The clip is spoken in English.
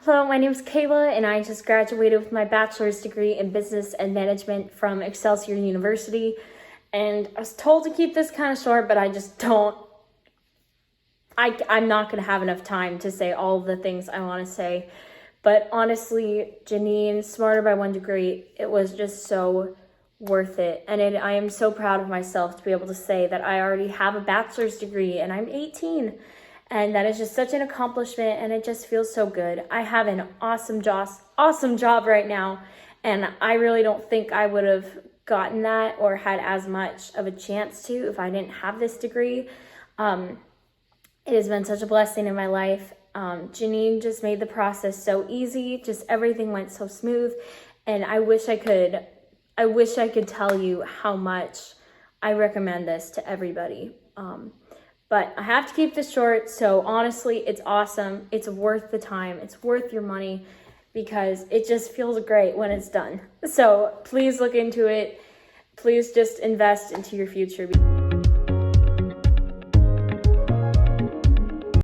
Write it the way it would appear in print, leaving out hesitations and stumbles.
Hello, my name is Kayla, and I just graduated with my bachelor's degree in business and management from Excelsior University. And I was told to keep this kind of short, but I just don't. I'm not going to have enough time to say all the things I want to say. But honestly, Janine, Smarter by One Degree, it was just so worth it. And I am so proud of myself to be able to say that I already have a bachelor's degree and I'm 18. And that is just such an accomplishment, and it just feels so good. I have an awesome job right now, and I really don't think I would have gotten that or had as much of a chance to if I didn't have this degree. It has been such a blessing in my life. Janine just made the process so easy. Just everything went so smooth, and I wish I could tell you how much I recommend this to everybody. But I have to keep this short, so honestly, it's awesome. It's worth the time. It's worth your money because it just feels great when it's done. So please look into it. Please just invest into your future.